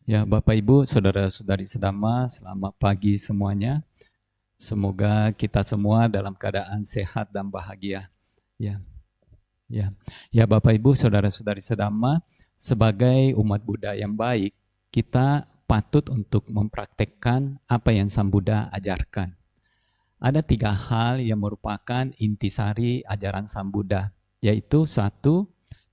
Ya, Bapak Ibu, saudara-saudari sedama, selamat pagi semuanya. Semoga kita semua dalam keadaan sehat dan bahagia. Ya, ya, ya, Bapak Ibu, saudara-saudari sedama, sebagai umat Buddha yang baik, kita patut untuk mempraktekkan apa yang Sang Buddha ajarkan. Ada 3 hal yang merupakan intisari ajaran Sang Buddha, yaitu 1,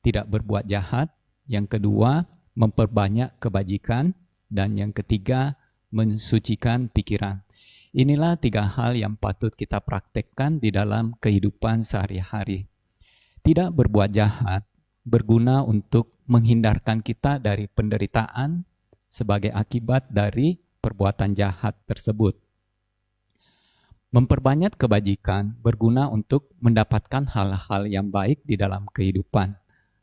tidak berbuat jahat, yang kedua, memperbanyak kebajikan, dan yang ketiga, mensucikan pikiran. Inilah 3 hal yang patut kita praktekkan di dalam kehidupan sehari-hari. Tidak berbuat jahat berguna untuk menghindarkan kita dari penderitaan sebagai akibat dari perbuatan jahat tersebut. Memperbanyak kebajikan berguna untuk mendapatkan hal-hal yang baik di dalam kehidupan.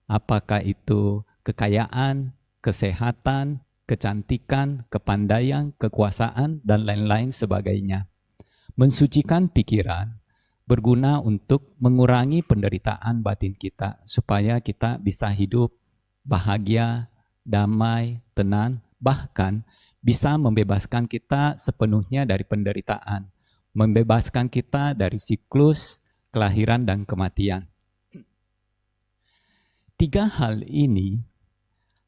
Apakah itu kekayaan, kesehatan, kecantikan, kepandaian, kekuasaan, dan lain-lain sebagainya. Mensucikan pikiran berguna untuk mengurangi penderitaan batin kita supaya kita bisa hidup bahagia, damai, tenang, bahkan bisa membebaskan kita sepenuhnya dari penderitaan, membebaskan kita dari siklus kelahiran dan kematian. 3 hal ini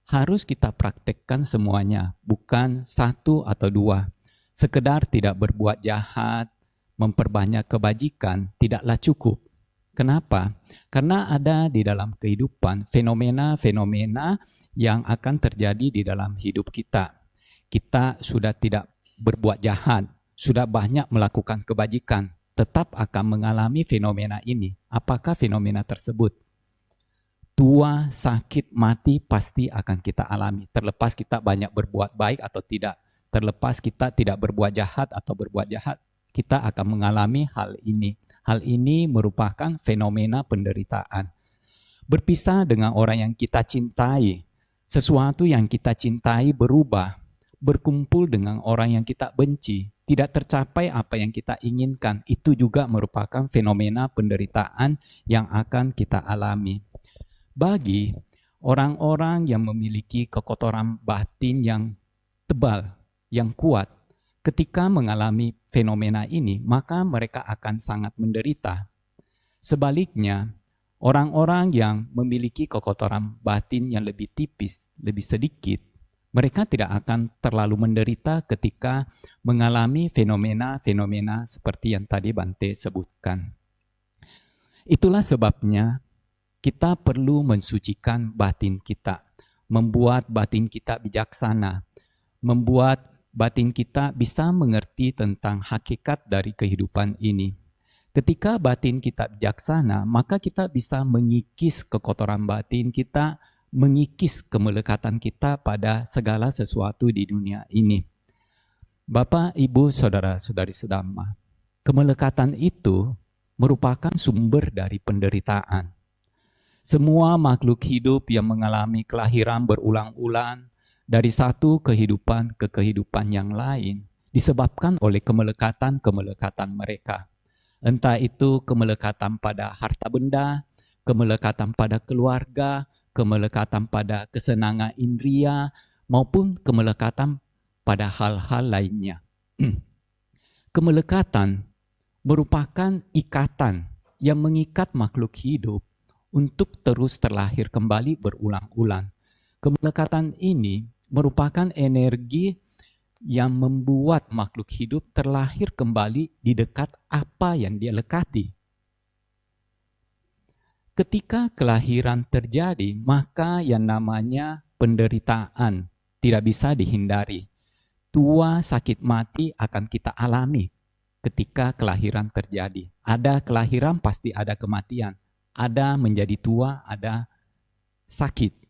harus kita praktekkan semuanya, bukan 1 atau 2. Sekedar tidak berbuat jahat, memperbanyak kebajikan tidaklah cukup. Kenapa? Karena ada di dalam kehidupan fenomena-fenomena yang akan terjadi di dalam hidup kita. Kita sudah tidak berbuat jahat, sudah banyak melakukan kebajikan, tetap akan mengalami fenomena ini. Apakah fenomena tersebut? Tua, sakit, mati pasti akan kita alami. Terlepas kita banyak berbuat baik atau tidak, terlepas kita tidak berbuat jahat atau berbuat jahat, kita akan mengalami hal ini. Hal ini merupakan fenomena penderitaan. Berpisah dengan orang yang kita cintai, sesuatu yang kita cintai berubah. Berkumpul dengan orang yang kita benci, tidak tercapai apa yang kita inginkan, itu juga merupakan fenomena penderitaan yang akan kita alami. Bagi orang-orang yang memiliki kekotoran batin yang tebal, yang kuat, ketika mengalami fenomena ini, maka mereka akan sangat menderita. Sebaliknya, orang-orang yang memiliki kekotoran batin yang lebih tipis, lebih sedikit, mereka tidak akan terlalu menderita ketika mengalami fenomena-fenomena seperti yang tadi Bante sebutkan. Itulah sebabnya kita perlu mensucikan batin kita, membuat batin kita bijaksana, membuat batin kita bisa mengerti tentang hakikat dari kehidupan ini. Ketika batin kita bijaksana, maka kita bisa mengikis kekotoran batin kita, mengikis kemelekatan kita pada segala sesuatu di dunia ini. Bapak, Ibu, saudara-saudari sedama, kemelekatan itu merupakan sumber dari penderitaan. Semua makhluk hidup yang mengalami kelahiran berulang-ulang dari satu kehidupan ke kehidupan yang lain disebabkan oleh kemelekatan-kemelekatan mereka. Entah itu kemelekatan pada harta benda, kemelekatan pada keluarga, kemelekatan pada kesenangan indria, maupun kemelekatan pada hal-hal lainnya. Kemelekatan merupakan ikatan yang mengikat makhluk hidup untuk terus terlahir kembali berulang-ulang. Kemelekatan ini merupakan energi yang membuat makhluk hidup terlahir kembali di dekat apa yang dia lekati. Ketika kelahiran terjadi, maka yang namanya penderitaan tidak bisa dihindari. Tua, sakit, mati akan kita alami ketika kelahiran terjadi. Ada kelahiran, pasti ada kematian. Ada menjadi tua, ada sakit.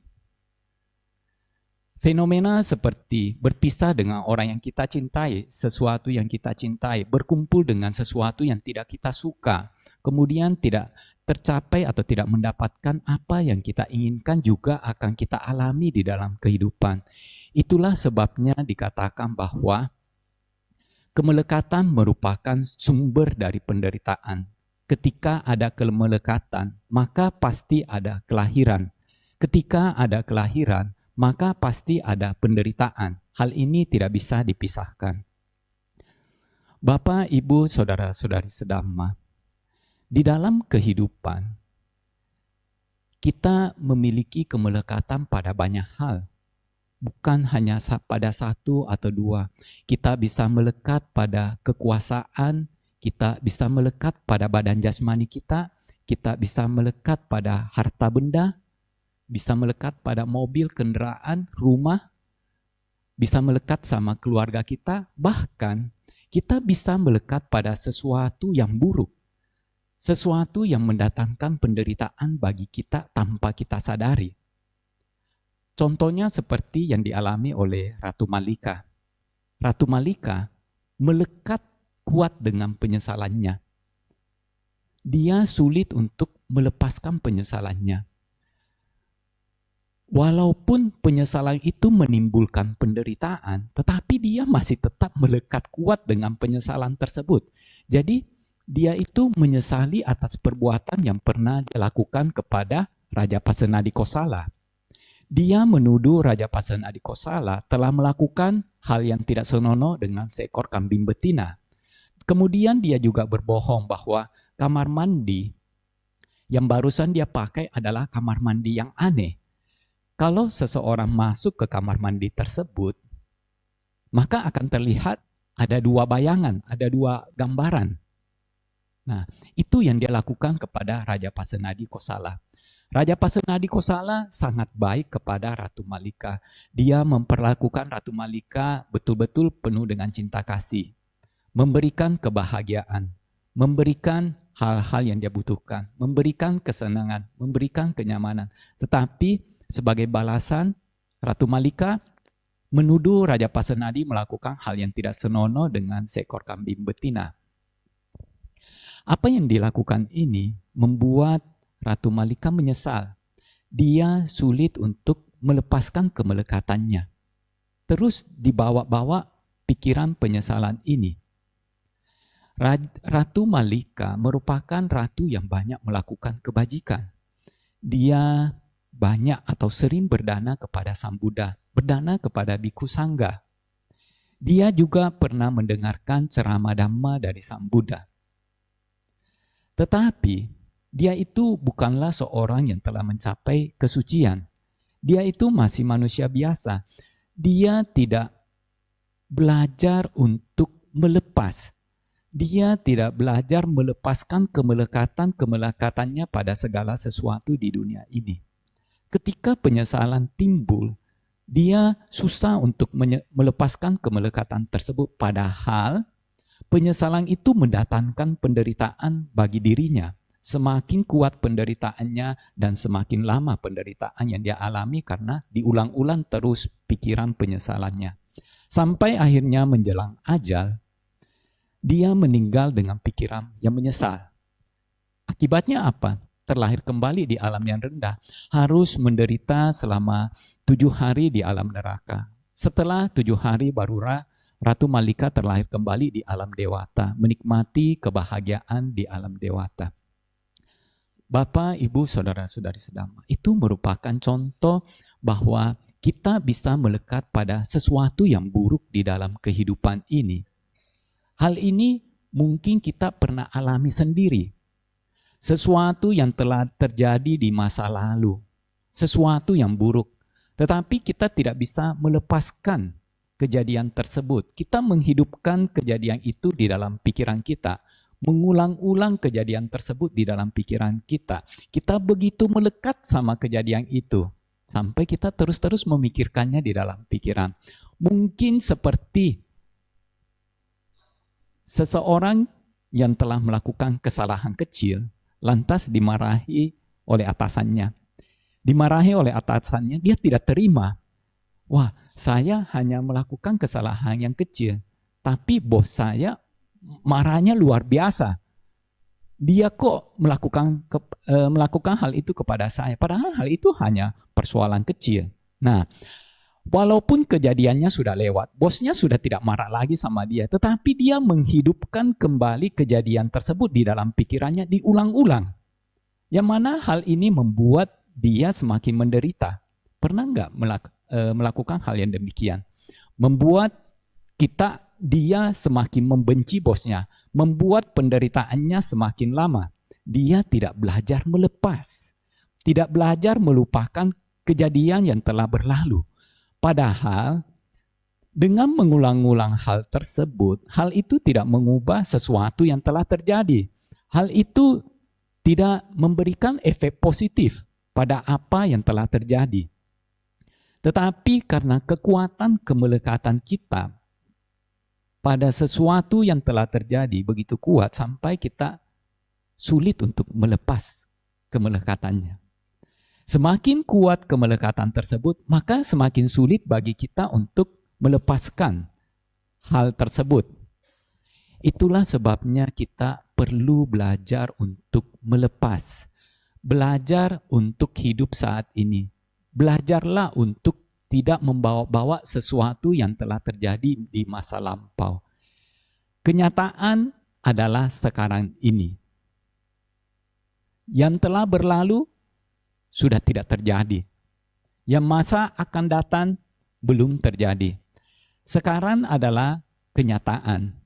Fenomena seperti berpisah dengan orang yang kita cintai, sesuatu yang kita cintai, berkumpul dengan sesuatu yang tidak kita suka, kemudian tidak tercapai atau tidak mendapatkan apa yang kita inginkan juga akan kita alami di dalam kehidupan. Itulah sebabnya dikatakan bahwa kemelekatan merupakan sumber dari penderitaan. Ketika ada kemelekatan, maka pasti ada kelahiran. Ketika ada kelahiran, maka pasti ada penderitaan. Hal ini tidak bisa dipisahkan. Bapak, Ibu, Saudara-saudari sedama, di dalam kehidupan, kita memiliki kemelekatan pada banyak hal. Bukan hanya pada satu atau dua. Kita bisa melekat pada kekuasaan, kita bisa melekat pada badan jasmani kita bisa melekat pada harta benda, bisa melekat pada mobil, kendaraan, rumah, bisa melekat sama keluarga kita, bahkan kita bisa melekat pada sesuatu yang buruk, sesuatu yang mendatangkan penderitaan bagi kita tanpa kita sadari. Contohnya seperti yang dialami oleh Ratu Malika. Ratu Malika melekat kuat dengan penyesalannya. Dia sulit untuk melepaskan penyesalannya. Walaupun penyesalan itu menimbulkan penderitaan, tetapi dia masih tetap melekat kuat dengan penyesalan tersebut. Jadi dia itu menyesali atas perbuatan yang pernah dilakukan kepada Raja Pasenadi Kosala. Dia menuduh Raja Pasenadi Kosala telah melakukan hal yang tidak senonoh dengan seekor kambing betina. Kemudian dia juga berbohong bahwa kamar mandi yang barusan dia pakai adalah kamar mandi yang aneh. Kalau seseorang masuk ke kamar mandi tersebut, maka akan terlihat ada dua bayangan, ada dua gambaran. Nah, itu yang dia lakukan kepada Raja Pasenadi Kosala. Raja Pasenadi Kosala sangat baik kepada Ratu Malika. Dia memperlakukan Ratu Malika betul-betul penuh dengan cinta kasih, memberikan kebahagiaan, memberikan hal-hal yang dia butuhkan, memberikan kesenangan, memberikan kenyamanan. Tetapi sebagai balasan, Ratu Malika menuduh Raja Pasenadi melakukan hal yang tidak senonoh dengan seekor kambing betina. Apa yang dilakukan ini membuat Ratu Malika menyesal. Dia sulit untuk melepaskan kemelekatannya. Terus dibawa-bawa pikiran penyesalan ini. Ratu Malika merupakan ratu yang banyak melakukan kebajikan. Dia banyak atau sering berdana kepada Sang Buddha, berdana kepada Bhikkhu Sangga. Dia juga pernah mendengarkan ceramah Dhamma dari Sang Buddha. Tetapi dia itu bukanlah seorang yang telah mencapai kesucian. Dia itu masih manusia biasa. Dia tidak belajar untuk melepas. Dia tidak belajar melepaskan kemelekatannya pada segala sesuatu di dunia ini. Ketika penyesalan timbul, dia susah untuk melepaskan kemelekatan tersebut. Padahal penyesalan itu mendatangkan penderitaan bagi dirinya. Semakin kuat penderitaannya dan semakin lama penderitaan yang dia alami karena diulang-ulang terus pikiran penyesalannya. Sampai akhirnya menjelang ajal, dia meninggal dengan pikiran yang menyesal. Akibatnya apa? Terlahir kembali di alam yang rendah, harus menderita selama 7 hari di alam neraka. Setelah 7 hari baru Ratu Malika terlahir kembali di alam dewata, menikmati kebahagiaan di alam dewata. Bapak, Ibu, Saudara-saudari sedama, itu merupakan contoh bahwa kita bisa melekat pada sesuatu yang buruk di dalam kehidupan ini. Hal ini mungkin kita pernah alami sendiri. Sesuatu yang telah terjadi di masa lalu, sesuatu yang buruk, tetapi kita tidak bisa melepaskan kejadian tersebut. Kita menghidupkan kejadian itu di dalam pikiran kita, mengulang-ulang kejadian tersebut di dalam pikiran kita. Kita begitu melekat sama kejadian itu, sampai kita terus-terus memikirkannya di dalam pikiran. Mungkin seperti seseorang yang telah melakukan kesalahan kecil, lantas dimarahi oleh atasannya. Dimarahi oleh atasannya, dia tidak terima. Wah, saya hanya melakukan kesalahan yang kecil, tapi bos saya marahnya luar biasa. Dia kok melakukan hal itu kepada saya, padahal hal itu hanya persoalan kecil. Nah, walaupun kejadiannya sudah lewat, bosnya sudah tidak marah lagi sama dia, tetapi dia menghidupkan kembali kejadian tersebut di dalam pikirannya, diulang-ulang. Yang mana hal ini membuat dia semakin menderita. Pernah nggak melakukan hal yang demikian. Membuat dia semakin membenci bosnya, membuat penderitaannya semakin lama. Dia tidak belajar melepas, tidak belajar melupakan kejadian yang telah berlalu. Padahal dengan mengulang-ulang hal tersebut, hal itu tidak mengubah sesuatu yang telah terjadi. Hal itu tidak memberikan efek positif pada apa yang telah terjadi. Tetapi karena kekuatan kemelekatan kita pada sesuatu yang telah terjadi begitu kuat sampai kita sulit untuk melepas kemelekatannya. Semakin kuat kemelekatan tersebut, maka semakin sulit bagi kita untuk melepaskan hal tersebut. Itulah sebabnya kita perlu belajar untuk melepas. Belajar untuk hidup saat ini. Belajarlah untuk tidak membawa-bawa sesuatu yang telah terjadi di masa lampau. Kenyataan adalah sekarang ini. Yang telah berlalu sudah tidak terjadi. Yang masa akan datang belum terjadi. Sekarang adalah kenyataan.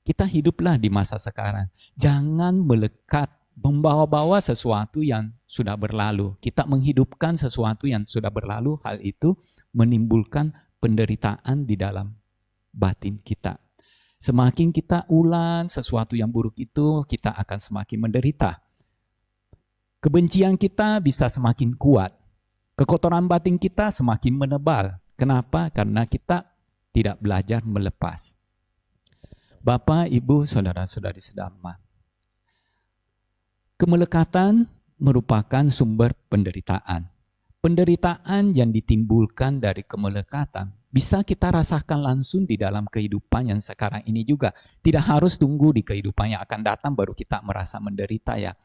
Kita hiduplah di masa sekarang. Jangan melekat, membawa-bawa sesuatu yang sudah berlalu. Kita menghidupkan sesuatu yang sudah berlalu, hal itu menimbulkan penderitaan di dalam batin kita. Semakin kita ulang sesuatu yang buruk itu, kita akan semakin menderita. Kebencian kita bisa semakin kuat. Kekotoran batin kita semakin menebal. Kenapa? Karena kita tidak belajar melepas. Bapak, Ibu, saudara-saudari sedama. Kemelekatan merupakan sumber penderitaan. Penderitaan yang ditimbulkan dari kemelekatan bisa kita rasakan langsung di dalam kehidupan yang sekarang ini juga. Tidak harus tunggu di kehidupan yang akan datang baru kita merasa menderita ya.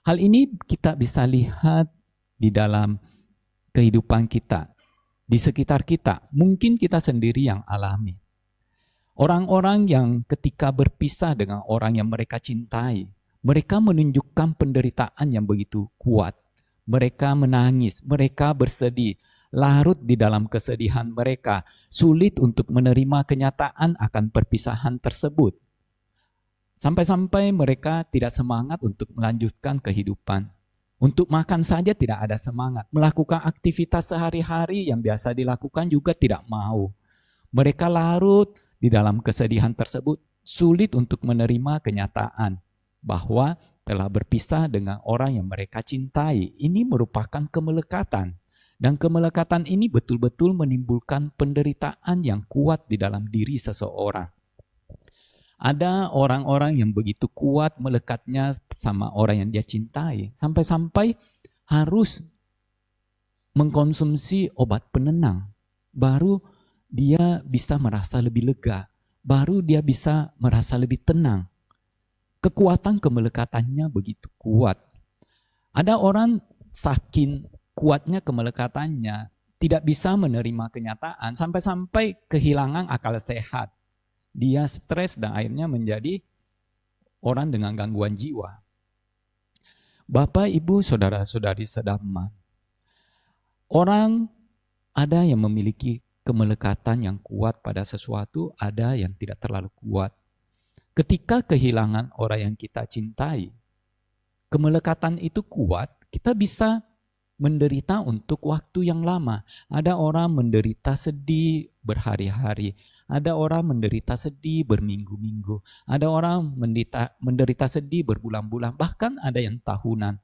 Hal ini kita bisa lihat di dalam kehidupan kita, di sekitar kita. Mungkin kita sendiri yang alami. Orang-orang yang ketika berpisah dengan orang yang mereka cintai, mereka menunjukkan penderitaan yang begitu kuat. Mereka menangis, mereka bersedih, larut di dalam kesedihan mereka, sulit untuk menerima kenyataan akan perpisahan tersebut. Sampai-sampai mereka tidak semangat untuk melanjutkan kehidupan. Untuk makan saja tidak ada semangat. Melakukan aktivitas sehari-hari yang biasa dilakukan juga tidak mau. Mereka larut di dalam kesedihan tersebut, sulit untuk menerima kenyataan bahwa telah berpisah dengan orang yang mereka cintai. Ini merupakan kemelekatan. Dan kemelekatan ini betul-betul menimbulkan penderitaan yang kuat di dalam diri seseorang. Ada orang-orang yang begitu kuat melekatnya sama orang yang dia cintai. Sampai-sampai harus mengkonsumsi obat penenang. Baru dia bisa merasa lebih lega. Baru dia bisa merasa lebih tenang. Kekuatan kemelekatannya begitu kuat. Ada orang saking kuatnya kemelekatannya tidak bisa menerima kenyataan sampai-sampai kehilangan akal sehat. Dia stres dan akhirnya menjadi orang dengan gangguan jiwa. Bapak, Ibu, saudara-saudari sedama. Orang ada yang memiliki kemelekatan yang kuat pada sesuatu, ada yang tidak terlalu kuat. Ketika kehilangan orang yang kita cintai, kemelekatan itu kuat, kita bisa menderita untuk waktu yang lama. Ada orang menderita sedih berhari-hari. Ada orang menderita sedih berminggu-minggu. Ada orang menderita sedih berbulan-bulan. Bahkan ada yang tahunan.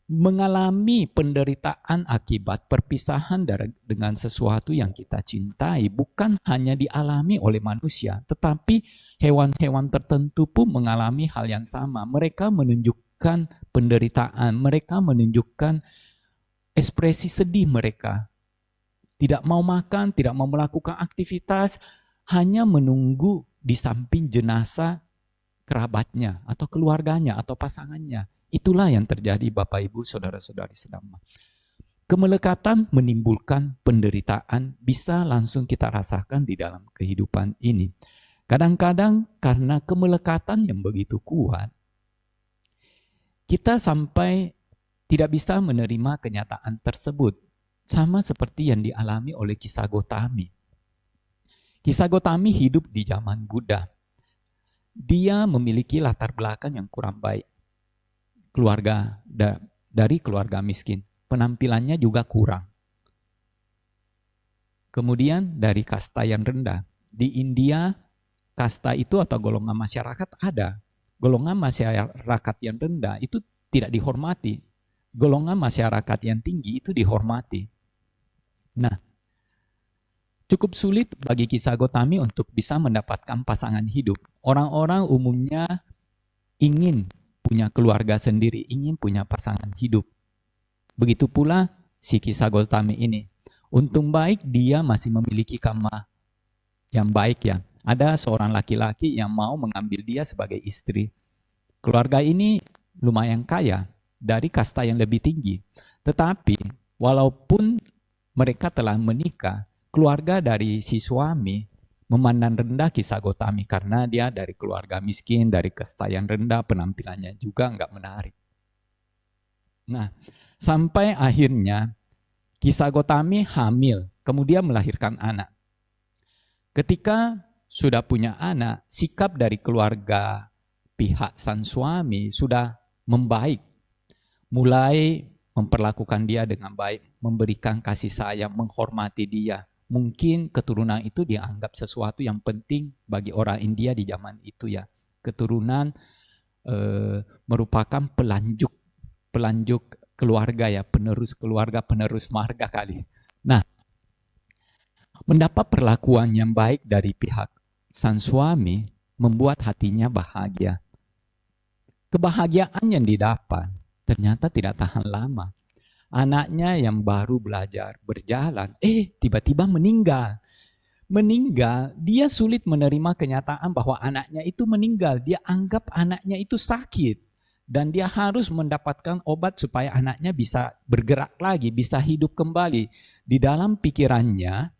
Mengalami penderitaan akibat perpisahan dengan sesuatu yang kita cintai bukan hanya dialami oleh manusia, tetapi hewan-hewan tertentu pun mengalami hal yang sama. Mereka menunjukkan penderitaan, mereka menunjukkan ekspresi sedih mereka. Tidak mau makan, tidak mau melakukan aktivitas, hanya menunggu di samping jenazah kerabatnya atau keluarganya atau pasangannya. Itulah yang terjadi Bapak Ibu saudara-saudari sedama. Kemelekatan menimbulkan penderitaan bisa langsung kita rasakan di dalam kehidupan ini. Kadang-kadang karena kemelekatan yang begitu kuat, kita sampai tidak bisa menerima kenyataan tersebut. Sama seperti yang dialami oleh kisah Gotami. Kisah Gotami hidup di zaman Buddha. Dia memiliki latar belakang yang kurang baik. Dari keluarga miskin. Penampilannya juga kurang. Kemudian dari kasta yang rendah. Di India, kasta itu atau golongan masyarakat ada. Golongan masyarakat yang rendah itu tidak dihormati. Golongan masyarakat yang tinggi itu dihormati. Nah, cukup sulit bagi kisah Gotami untuk bisa mendapatkan pasangan hidup. Orang-orang umumnya ingin punya keluarga sendiri, ingin punya pasangan hidup. Begitu pula si kisah Gotami ini. Untung baik dia masih memiliki karma yang baik ya. Ada seorang laki-laki yang mau mengambil dia sebagai istri. Keluarga ini lumayan kaya dari kasta yang lebih tinggi. Tetapi walaupun mereka telah menikah, keluarga dari si suami memandang rendah kisah Gotami karena dia dari keluarga miskin, dari kasta yang rendah, penampilannya juga nggak menarik. Nah, sampai akhirnya kisah Gotami hamil, kemudian melahirkan anak. Ketika sudah punya anak, sikap dari keluarga pihak sang suami sudah membaik. Mulai memperlakukan dia dengan baik, memberikan kasih sayang, menghormati dia. Mungkin keturunan itu dianggap sesuatu yang penting bagi orang India di zaman itu ya. Keturunan merupakan pelanjut keluarga ya, penerus keluarga, penerus marga kali. Nah, mendapat perlakuan yang baik dari pihak sang suami membuat hatinya bahagia. Kebahagiaan yang didapat ternyata tidak tahan lama. Anaknya yang baru belajar berjalan, tiba-tiba meninggal. Meninggal, dia sulit menerima kenyataan bahwa anaknya itu meninggal. Dia anggap anaknya itu sakit. Dan dia harus mendapatkan obat supaya anaknya bisa bergerak lagi, bisa hidup kembali. Di dalam pikirannya,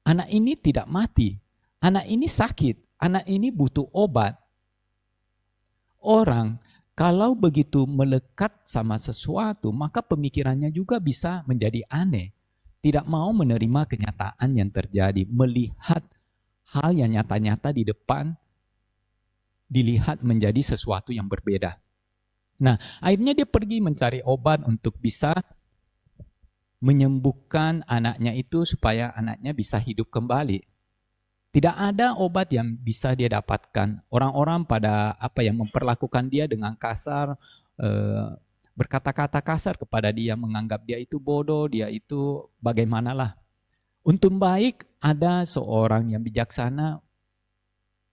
anak ini tidak mati. Anak ini sakit. Anak ini butuh obat. Orang kalau begitu melekat sama sesuatu, maka pemikirannya juga bisa menjadi aneh. Tidak mau menerima kenyataan yang terjadi, melihat hal yang nyata-nyata di depan, dilihat menjadi sesuatu yang berbeda. Nah, akhirnya dia pergi mencari obat untuk bisa menyembuhkan anaknya itu supaya anaknya bisa hidup kembali. Tidak ada obat yang bisa dia dapatkan. Orang-orang pada memperlakukan dia dengan kasar, berkata-kata kasar kepada dia, menganggap dia itu bodoh, dia itu bagaimanalah. Untung baik ada seorang yang bijaksana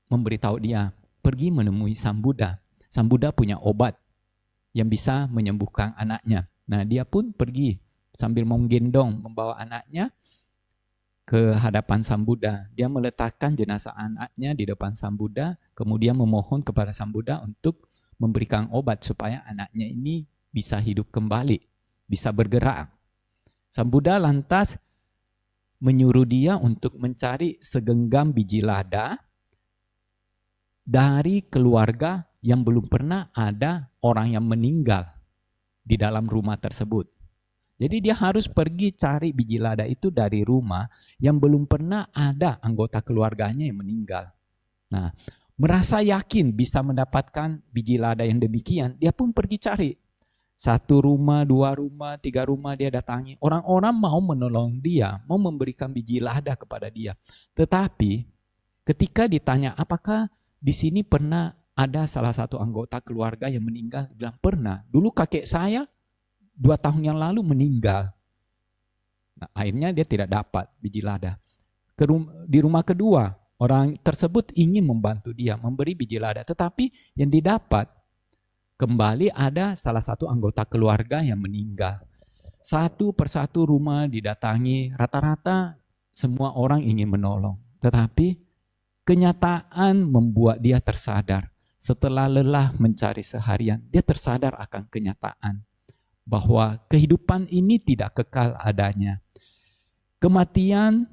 memberitahu dia, pergi menemui Sang Buddha. Sang Buddha punya obat yang bisa menyembuhkan anaknya. Nah, dia pun pergi sambil menggendong, membawa anaknya ke hadapan Sang Buddha. Dia meletakkan jenazah anaknya di depan Sang Buddha, kemudian memohon kepada Sang Buddha untuk memberikan obat supaya anaknya ini bisa hidup kembali, bisa bergerak. Sang Buddha lantas menyuruh dia untuk mencari segenggam biji lada dari keluarga yang belum pernah ada orang yang meninggal di dalam rumah tersebut. Jadi dia harus pergi cari biji lada itu dari rumah yang belum pernah ada anggota keluarganya yang meninggal. Nah, merasa yakin bisa mendapatkan biji lada yang demikian, dia pun pergi cari. 1 rumah, 2 rumah, 3 rumah dia datangi. Orang-orang mau menolong dia, mau memberikan biji lada kepada dia. Tetapi ketika ditanya apakah di sini pernah ada salah satu anggota keluarga yang meninggal, dia bilang pernah. Dulu kakek saya 2 tahun yang lalu meninggal. Nah, akhirnya dia tidak dapat biji lada. Di rumah kedua, orang tersebut ingin membantu dia, memberi biji lada. Tetapi yang didapat, kembali ada salah satu anggota keluarga yang meninggal. 1 persatu rumah didatangi, rata-rata semua orang ingin menolong. Tetapi kenyataan membuat dia tersadar. Setelah lelah mencari seharian, dia tersadar akan kenyataan bahwa kehidupan ini tidak kekal adanya. Kematian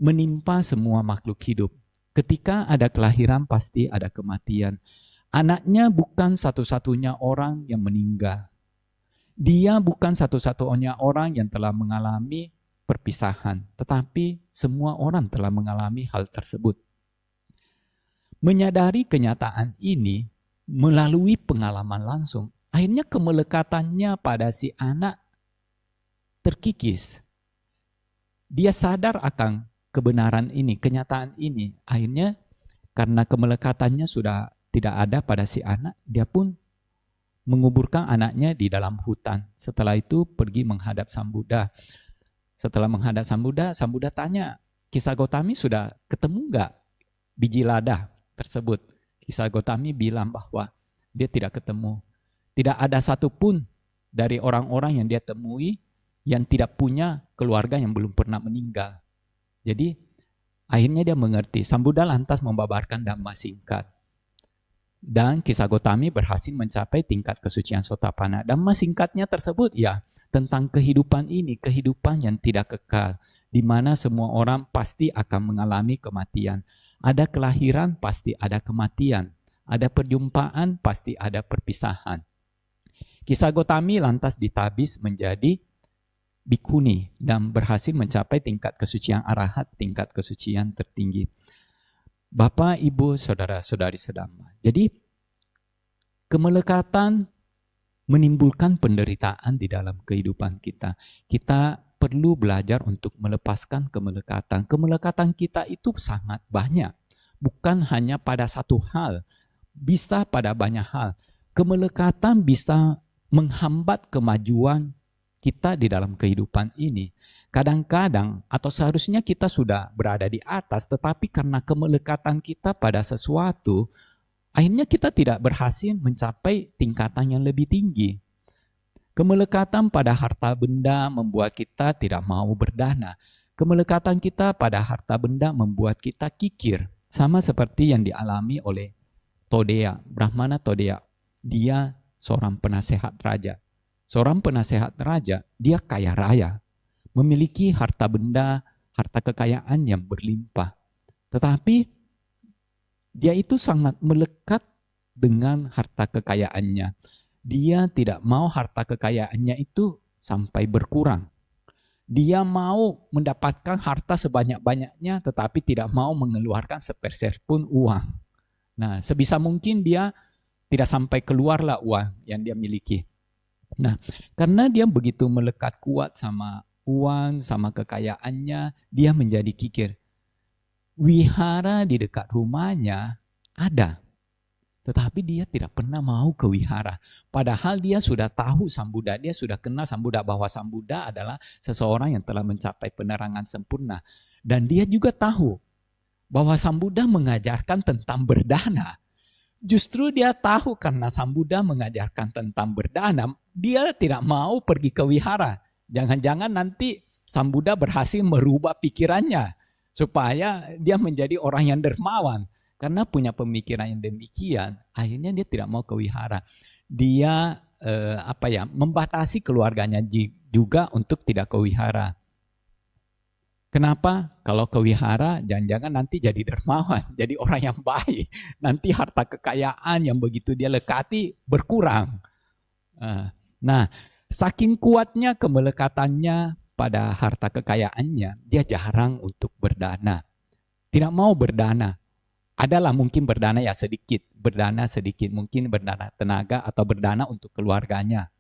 menimpa semua makhluk hidup. Ketika ada kelahiran pasti ada kematian. Anaknya bukan satu-satunya orang yang meninggal. Dia bukan satu-satunya orang yang telah mengalami perpisahan, tetapi semua orang telah mengalami hal tersebut. Menyadari kenyataan ini melalui pengalaman langsung, akhirnya kemelekatannya pada si anak terkikis. Dia sadar akan kebenaran ini, kenyataan ini. Akhirnya karena kemelekatannya sudah tidak ada pada si anak, dia pun menguburkan anaknya di dalam hutan. Setelah itu pergi menghadap Sang Buddha. Setelah menghadap Sang Buddha tanya, Kisah Gotami sudah ketemu enggak biji lada tersebut? Kisah Gotami bilang bahwa dia tidak ketemu. Tidak ada satupun dari orang-orang yang dia temui yang tidak punya keluarga yang belum pernah meninggal. Jadi akhirnya dia mengerti. Sang Buddha lantas membabarkan dhamma singkat. Dan Kisah Gotami berhasil mencapai tingkat kesucian Sotapanna. Dhamma singkatnya tersebut ya tentang kehidupan ini, kehidupan yang tidak kekal, di mana semua orang pasti akan mengalami kematian. Ada kelahiran, pasti ada kematian. Ada perjumpaan, pasti ada perpisahan. Kisah Gotami lantas ditabis menjadi bikuni dan berhasil mencapai tingkat kesucian arahat, tingkat kesucian tertinggi. Bapak, Ibu, Saudara-saudari sedama. Jadi kemelekatan menimbulkan penderitaan di dalam kehidupan kita. Kita perlu belajar untuk melepaskan kemelekatan. Kemelekatan kita itu sangat banyak. Bukan hanya pada satu hal, bisa pada banyak hal. Kemelekatan bisa menghambat kemajuan kita di dalam kehidupan ini. Kadang-kadang atau seharusnya kita sudah berada di atas, tetapi karena kemelekatan kita pada sesuatu, akhirnya kita tidak berhasil mencapai tingkatan yang lebih tinggi. Kemelekatan pada harta benda membuat kita tidak mau berdana. Kemelekatan kita pada harta benda membuat kita kikir. Sama seperti yang dialami oleh Todeya, Brahmana Todeya. Dia seorang penasehat raja. Seorang penasehat raja, dia kaya raya, memiliki harta benda, harta kekayaan yang berlimpah. Tetapi dia itu sangat melekat dengan harta kekayaannya. Dia tidak mau harta kekayaannya itu sampai berkurang. Dia mau mendapatkan harta sebanyak-banyaknya, tetapi tidak mau mengeluarkan sepeser pun uang. Nah, sebisa mungkin dia tidak sampai keluarlah uang yang dia miliki. Nah, karena dia begitu melekat kuat sama uang, sama kekayaannya, dia menjadi kikir. Wihara di dekat rumahnya ada, tetapi dia tidak pernah mau ke wihara. Padahal dia sudah tahu Sang Buddha, dia sudah kenal Sang Buddha, bahwa Sang Buddha adalah seseorang yang telah mencapai penerangan sempurna. Dan dia juga tahu bahwa Sang Buddha mengajarkan tentang berdana. Justru dia tahu karena Sang Buddha mengajarkan tentang berdana, dia tidak mau pergi ke wihara. Jangan-jangan nanti Sang Buddha berhasil merubah pikirannya supaya dia menjadi orang yang dermawan. Karena punya pemikiran yang demikian, akhirnya dia tidak mau ke wihara. Dia membatasi keluarganya juga untuk tidak ke wihara. Kenapa? Kalau ke wihara, jangan-jangan nanti jadi dermawan, jadi orang yang baik. Nanti harta kekayaan yang begitu dia lekati berkurang. Nah, saking kuatnya kemelekatannya pada harta kekayaannya, dia jarang untuk berdana. Tidak mau berdana. Adalah mungkin berdana ya sedikit, mungkin berdana tenaga atau berdana untuk keluarganya,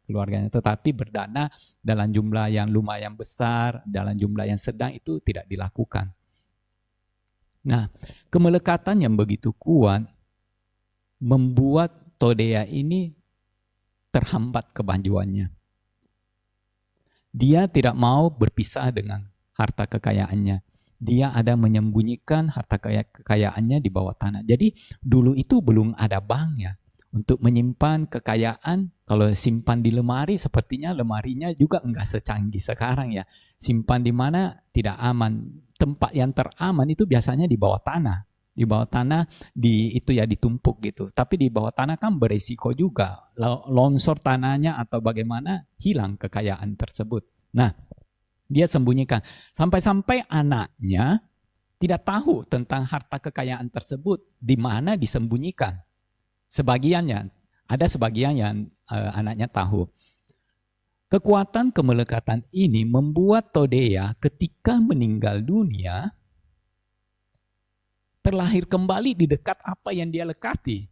tetapi berdana dalam jumlah yang lumayan besar, dalam jumlah yang sedang itu tidak dilakukan. Nah, kemelekatan yang begitu kuat membuat Todeya ini terhambat kemajuannya. Dia tidak mau berpisah dengan harta kekayaannya. Dia ada menyembunyikan harta kekayaannya di bawah tanah. Jadi dulu itu belum ada bank ya. Untuk menyimpan kekayaan, kalau simpan di lemari, sepertinya lemarinya juga enggak secanggih sekarang ya. Simpan di mana tidak aman. Tempat yang teraman itu biasanya di bawah tanah. Di bawah tanah itu ya ditumpuk gitu. Tapi di bawah tanah kan beresiko juga. Longsor tanahnya atau bagaimana, hilang kekayaan tersebut. Nah, dia sembunyikan. Sampai-sampai anaknya tidak tahu tentang harta kekayaan tersebut, di mana disembunyikan. Sebagiannya, ada sebagian yang anaknya tahu. Kekuatan kemelekatan ini membuat Todeya ketika meninggal dunia terlahir kembali di dekat apa yang dia lekati.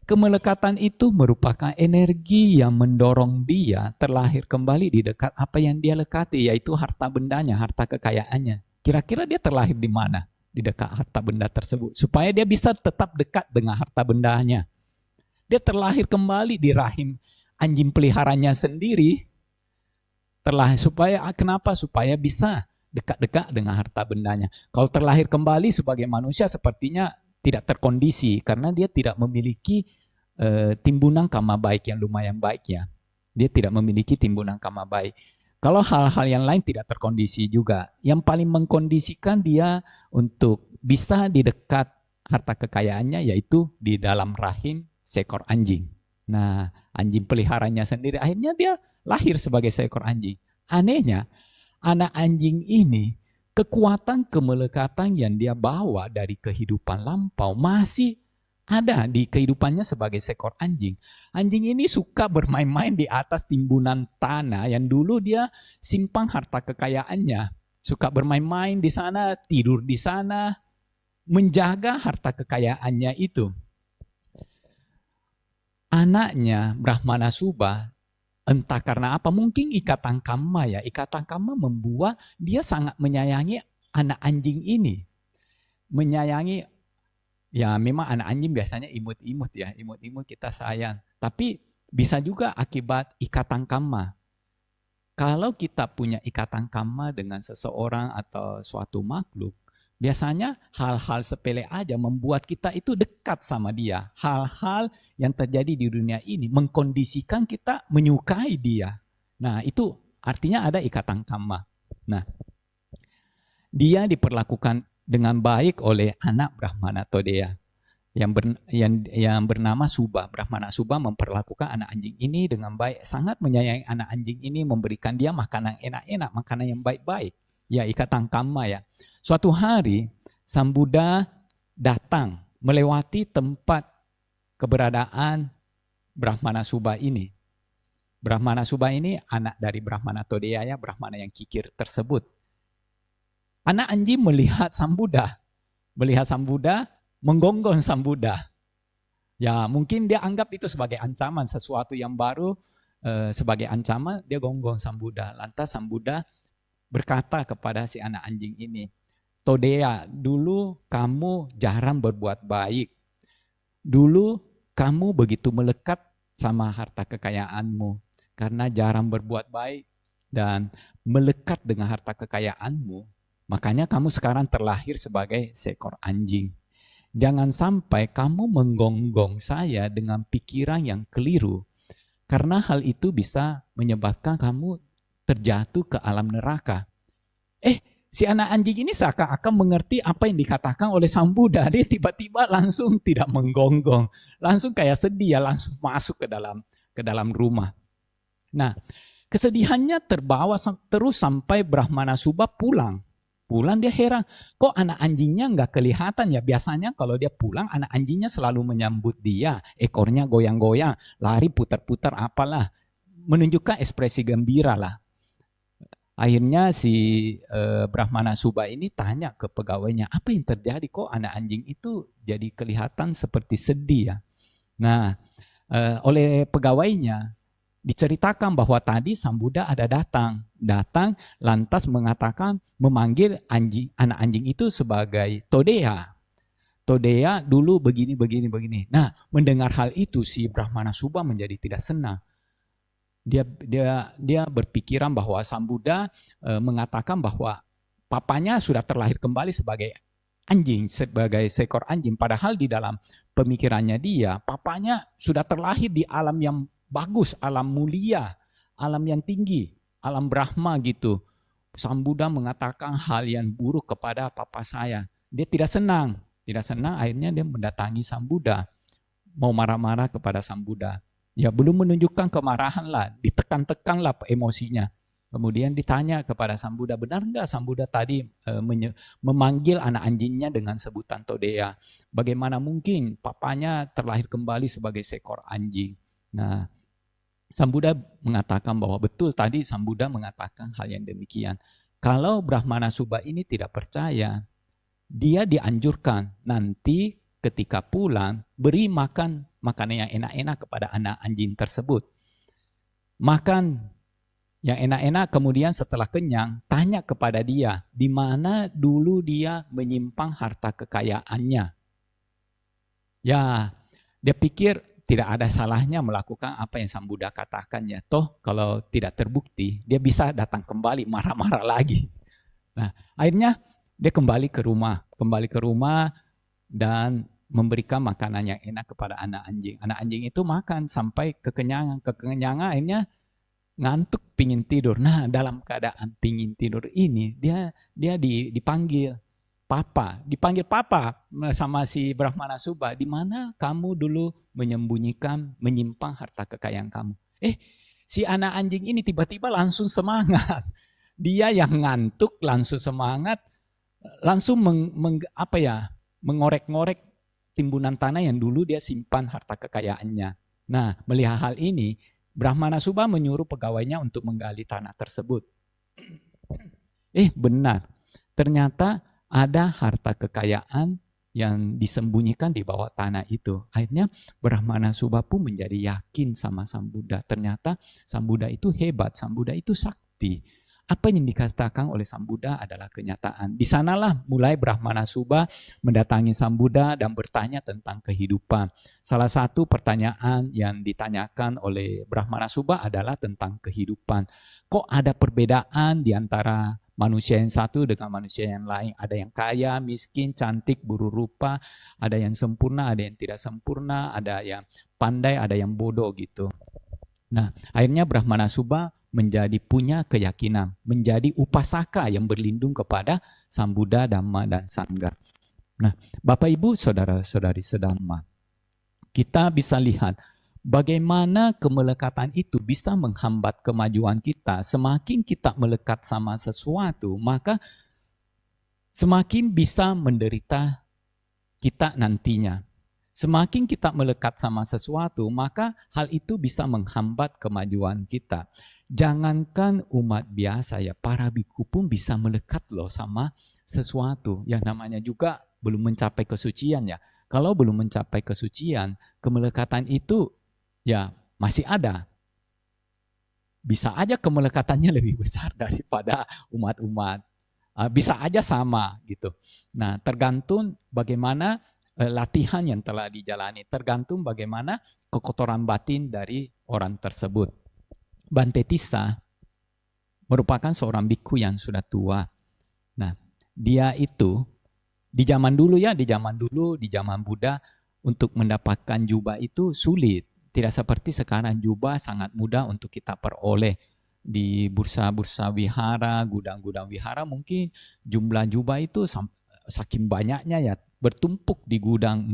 Kemelekatan itu merupakan energi yang mendorong dia terlahir kembali di dekat apa yang dia lekati, yaitu harta bendanya, harta kekayaannya. Kira-kira dia terlahir di mana? Di dekat harta benda tersebut. Supaya dia bisa tetap dekat dengan harta bendanya. Dia terlahir kembali di rahim anjing peliharanya sendiri. Kenapa? Supaya bisa dekat-dekat dengan harta bendanya. Kalau terlahir kembali sebagai manusia sepertinya tidak terkondisi karena dia tidak memiliki timbunan karma baik yang lumayan baik ya. Dia tidak memiliki timbunan karma baik. Kalau hal-hal yang lain tidak terkondisi juga. Yang paling mengkondisikan dia untuk bisa di dekat harta kekayaannya yaitu di dalam rahim seekor anjing. Nah, anjing peliharanya sendiri akhirnya dia lahir sebagai seekor anjing. Anehnya, anak anjing ini kekuatan kemelekatan yang dia bawa dari kehidupan lampau masih ada di kehidupannya sebagai seekor anjing. Anjing ini suka bermain-main di atas timbunan tanah yang dulu dia simpan harta kekayaannya. Suka bermain-main di sana, tidur di sana, menjaga harta kekayaannya itu. Anaknya Brahmana Subha, entah karena apa, mungkin ikatan karma ya. Ikatan karma membuat dia sangat menyayangi anak anjing ini. Menyayangi, ya memang anak anjing biasanya imut-imut ya. Imut-imut kita sayang. Tapi bisa juga akibat ikatan karma. Kalau kita punya ikatan karma dengan seseorang atau suatu makhluk, biasanya hal-hal sepele aja membuat kita itu dekat sama dia. Hal-hal yang terjadi di dunia ini mengkondisikan kita menyukai dia. Nah, itu artinya ada ikatan karma. Nah, dia diperlakukan dengan baik oleh anak Brahmana Todeya yang bernama Subha. Brahmana Subha memperlakukan anak anjing ini dengan baik, sangat menyayangi anak anjing ini, memberikan dia makanan enak-enak, makanan yang baik-baik. Ya, ikatan karma ya. Suatu hari Sang Buddha datang melewati tempat keberadaan Brahmana Subha ini. Brahmana Subha ini anak dari Brahmana Todeya ya, Brahmana yang kikir tersebut. Anak anjing melihat Sang Buddha, menggonggong Sang Buddha. Ya, mungkin dia anggap itu sebagai ancaman, sesuatu yang baru sebagai ancaman, dia gonggong Sang Buddha. Lantas Sang Buddha berkata kepada si anak anjing ini, Todeya, dulu kamu jarang berbuat baik. Dulu kamu begitu melekat sama harta kekayaanmu. Karena jarang berbuat baik dan melekat dengan harta kekayaanmu, makanya kamu sekarang terlahir sebagai seekor anjing. Jangan sampai kamu menggonggong saya dengan pikiran yang keliru. Karena hal itu bisa menyebabkan kamu terjatuh ke alam neraka. Si anak anjing ini seakan-akan mengerti apa yang dikatakan oleh Sang Buddha. Dia tiba-tiba langsung tidak menggonggong. Langsung kayak sedih ya, langsung masuk ke dalam rumah. Nah, kesedihannya terbawa terus sampai Brahmana Subha pulang. Pulang dia heran, kok anak anjingnya nggak kelihatan ya? Biasanya kalau dia pulang, anak anjingnya selalu menyambut dia. Ekornya goyang-goyang, lari putar-putar apalah. Menunjukkan ekspresi gembira lah. Akhirnya si Brahmana Subha ini tanya ke pegawainya, apa yang terjadi kok anak anjing itu jadi kelihatan seperti sedih ya. Nah, oleh pegawainya diceritakan bahwa tadi Sang Buddha ada datang lantas mengatakan memanggil anak anjing itu sebagai Todeya. Todeya dulu begini. Nah, mendengar hal itu si Brahmana Subha menjadi tidak senang. Dia berpikiran bahwa Sang Buddha mengatakan bahwa papanya sudah terlahir kembali sebagai anjing, sebagai seekor anjing. Padahal di dalam pemikirannya dia, papanya sudah terlahir di alam yang bagus, alam mulia, alam yang tinggi, alam Brahma gitu. Sang Buddha mengatakan hal yang buruk kepada papa saya. Dia tidak senang, akhirnya dia mendatangi Sang Buddha, mau marah-marah kepada Sang Buddha. Ya belum menunjukkan kemarahan lah, ditekan-tekan lah emosinya. Kemudian ditanya kepada Sang Buddha, benar enggak Sang Buddha tadi memanggil anak anjingnya dengan sebutan Todeya? Bagaimana mungkin papanya terlahir kembali sebagai seekor anjing? Nah, Sang Buddha mengatakan bahwa betul tadi Sang Buddha mengatakan hal yang demikian. Kalau Brahmana Subha ini tidak percaya, dia dianjurkan nanti ketika pulang beri makan makanan yang enak-enak kepada anak anjing tersebut. Makan yang enak-enak, kemudian setelah kenyang tanya kepada dia di mana dulu dia menyimpan harta kekayaannya. Ya, dia pikir tidak ada salahnya melakukan apa yang Sang Buddha katakan ya. Toh kalau tidak terbukti, dia bisa datang kembali marah-marah lagi. Nah, akhirnya dia kembali ke rumah dan memberikan makanan yang enak kepada anak anjing. Anak anjing itu makan sampai kekenyangan akhirnya ngantuk pingin tidur. Nah, dalam keadaan pingin tidur ini dia dipanggil papa sama si Brahmana Subha, di mana kamu dulu menyimpan harta kekayaan kamu. Si anak anjing ini tiba-tiba langsung semangat. Dia yang ngantuk langsung semangat, langsung mengorek-ngorek timbunan tanah yang dulu dia simpan harta kekayaannya. Nah, melihat hal ini, Brahmana Subha menyuruh pegawainya untuk menggali tanah tersebut. Benar. Ternyata ada harta kekayaan yang disembunyikan di bawah tanah itu. Akhirnya Brahmana Subha pun menjadi yakin sama Sang Buddha. Ternyata Sang Buddha itu hebat, Sang Buddha itu sakti. Apa yang dikatakan oleh Sang Buddha adalah kenyataan. Di sanalah mulai Brahmana Subha mendatangi Sang Buddha dan bertanya tentang kehidupan. Salah satu pertanyaan yang ditanyakan oleh Brahmana Subha adalah tentang kehidupan. Kok ada perbedaan di antara manusia yang satu dengan manusia yang lain? Ada yang kaya, miskin, cantik, buruk rupa, ada yang sempurna, ada yang tidak sempurna, ada yang pandai, ada yang bodoh gitu. Nah, akhirnya Brahmana Subha menjadi punya keyakinan, menjadi upasaka yang berlindung kepada Sang Buddha, Dhamma, dan Sangha. Nah, Bapak Ibu, saudara-saudari sedhamma, kita bisa lihat bagaimana kemelekatan itu bisa menghambat kemajuan kita. Semakin kita melekat sama sesuatu, maka semakin bisa menderita kita nantinya. Semakin kita melekat sama sesuatu, maka hal itu bisa menghambat kemajuan kita. Jangankan umat biasa ya, para biku pun bisa melekat loh sama sesuatu. Yang namanya juga belum mencapai kesucian ya. Kalau belum mencapai kesucian, kemelekatan itu ya masih ada. Bisa aja kemelekatannya lebih besar daripada umat-umat. Bisa aja sama gitu. Nah, tergantung bagaimana latihan yang telah dijalani, tergantung bagaimana kekotoran batin dari orang tersebut. Bante Tissa merupakan seorang biku yang sudah tua. Nah, dia itu di zaman dulu, di zaman Buddha, untuk mendapatkan jubah itu sulit. Tidak seperti sekarang, jubah sangat mudah untuk kita peroleh. Di bursa-bursa wihara, gudang-gudang wihara, mungkin jumlah jubah itu saking banyaknya ya, bertumpuk di gudang,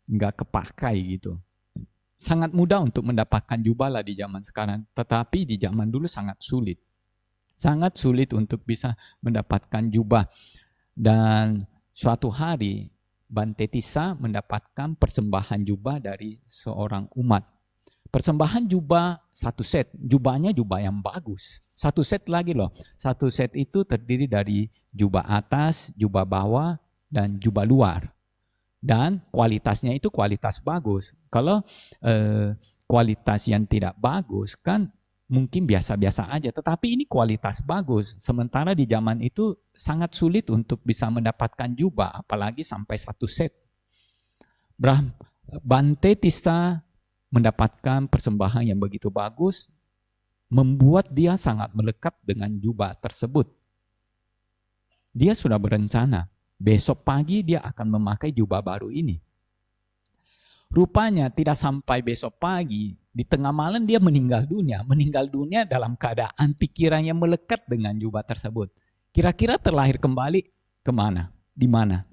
nggak kepakai gitu. Sangat mudah untuk mendapatkan jubah lah di zaman sekarang, tetapi di zaman dulu sangat sulit. Sangat sulit untuk bisa mendapatkan jubah. Dan suatu hari Bante Tissa mendapatkan persembahan jubah dari seorang umat. Persembahan jubah satu set, jubahnya jubah yang bagus. Satu set lagi loh. Satu set itu terdiri dari jubah atas, jubah bawah, dan jubah luar. Dan kualitasnya itu kualitas bagus. Kalau kualitas yang tidak bagus kan mungkin biasa-biasa aja. Tetapi ini kualitas bagus. Sementara di zaman itu sangat sulit untuk bisa mendapatkan jubah. Apalagi sampai satu set. Bante Tissa mendapatkan persembahan yang begitu bagus. Membuat dia sangat melekat dengan jubah tersebut. Dia sudah berencana. Besok pagi dia akan memakai jubah baru ini. Rupanya tidak sampai besok pagi, di tengah malam dia meninggal dunia. Meninggal dunia dalam keadaan pikiran yang melekat dengan jubah tersebut. Kira-kira terlahir kembali kemana? Di mana?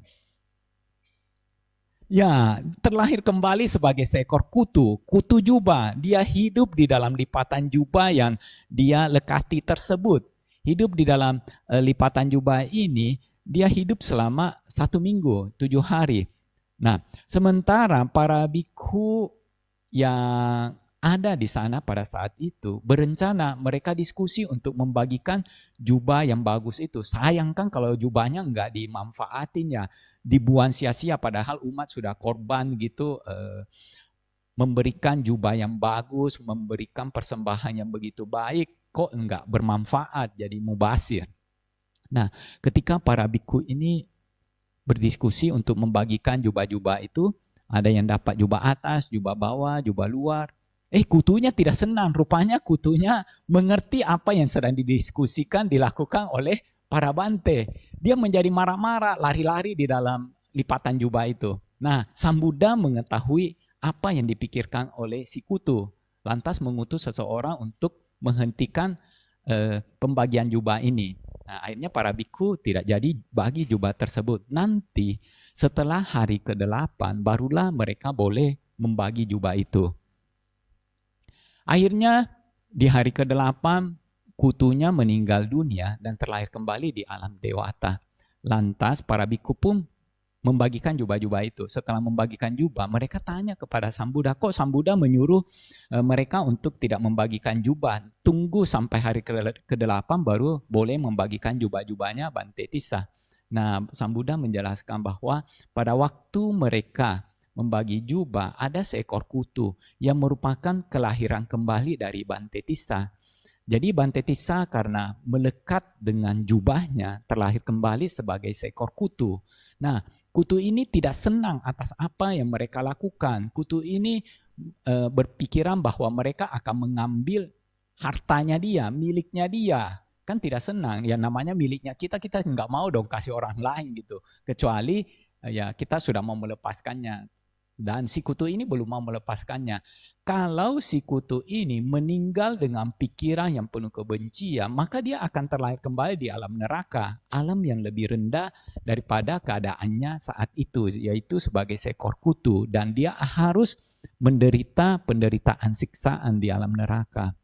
Ya, terlahir kembali sebagai seekor kutu jubah. Dia hidup di dalam lipatan jubah yang dia lekati tersebut. Hidup di dalam lipatan jubah ini, dia hidup selama 1 minggu, 7 hari. Nah, sementara para biku yang ada di sana pada saat itu, berencana mereka diskusi untuk membagikan jubah yang bagus itu. Sayangkan kalau jubahnya nggak dimanfaatin ya, dibuang sia-sia padahal umat sudah korban gitu, memberikan jubah yang bagus, memberikan persembahan yang begitu baik, kok nggak bermanfaat, jadi mubazir. Nah, ketika para biku ini berdiskusi untuk membagikan jubah-jubah itu, ada yang dapat jubah atas, jubah bawah, jubah luar. Kutunya tidak senang. Rupanya kutunya mengerti apa yang sedang didiskusikan, dilakukan oleh para bante. Dia menjadi marah-marah, lari-lari di dalam lipatan jubah itu. Nah, Sang Buddha mengetahui apa yang dipikirkan oleh si kutu. Lantas mengutus seseorang untuk menghentikan pembagian jubah ini. Nah, akhirnya para biku tidak jadi bagi jubah tersebut. Nanti setelah hari ke-8 barulah mereka boleh membagi jubah itu. Akhirnya di hari ke-8 kutunya meninggal dunia dan terlahir kembali di alam dewata. Lantas para biku pun membagikan jubah-jubah itu. Setelah membagikan jubah, mereka tanya kepada Sang Buddha, kok Sang Buddha menyuruh mereka untuk tidak membagikan jubah? Tunggu sampai hari ke-8 baru boleh membagikan jubah-jubahnya Bante Tissa. Nah, Sang Buddha menjelaskan bahwa pada waktu mereka membagi jubah, ada seekor kutu yang merupakan kelahiran kembali dari Bante Tissa. Jadi Bante Tissa karena melekat dengan jubahnya terlahir kembali sebagai seekor kutu. Nah, kutu ini tidak senang atas apa yang mereka lakukan. Kutu ini berpikiran bahwa mereka akan mengambil hartanya dia, miliknya dia. Kan tidak senang, ya namanya miliknya kita nggak mau dong kasih orang lain gitu. Kecuali ya kita sudah mau melepaskannya. Dan si kutu ini belum mau melepaskannya. Kalau si kutu ini meninggal dengan pikiran yang penuh kebencian, maka dia akan terlahir kembali di alam neraka, alam yang lebih rendah daripada keadaannya saat itu, yaitu sebagai seekor kutu, dan dia harus menderita penderitaan siksaan di alam neraka.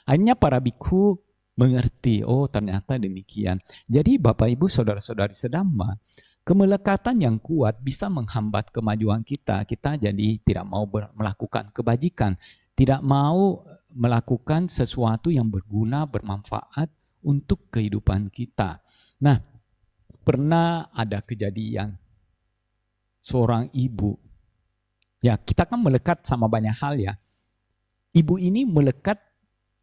Akhirnya para biku mengerti, oh ternyata demikian. Jadi Bapak Ibu Saudara-saudari sedhamma, kemelekatan yang kuat bisa menghambat kemajuan kita. Kita jadi tidak mau melakukan kebajikan, tidak mau melakukan sesuatu yang berguna, bermanfaat untuk kehidupan kita. Nah, pernah ada kejadian seorang ibu. Ya, kita kan melekat sama banyak hal ya. Ibu ini melekat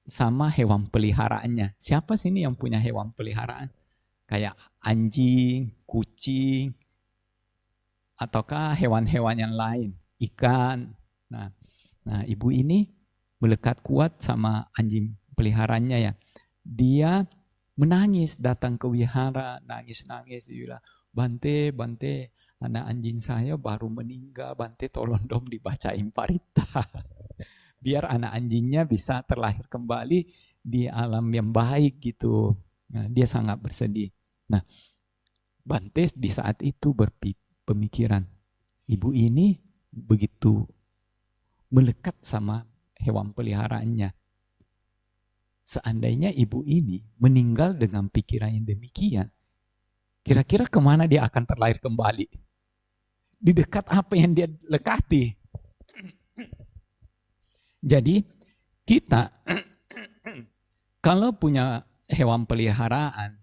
sama hewan peliharaannya. Siapa sih ini yang punya hewan peliharaan? Kayak anjing, kucing, ataukah hewan-hewan yang lain, ikan. Nah, ibu ini melekat kuat sama anjing peliharaannya ya. Dia menangis datang ke wihara, nangis-nangis. Dia bilang, Bante, anak anjing saya baru meninggal, Bante tolong dong dibacain parita. Biar anak anjingnya bisa terlahir kembali di alam yang baik gitu. Nah, dia sangat bersedih. Nah, Bante di saat itu berpemikiran, ibu ini begitu melekat sama hewan peliharaannya. Seandainya ibu ini meninggal dengan pikiran yang demikian, kira-kira kemana dia akan terlahir kembali? Di dekat apa yang dia lekati? Jadi kita kalau punya hewan peliharaan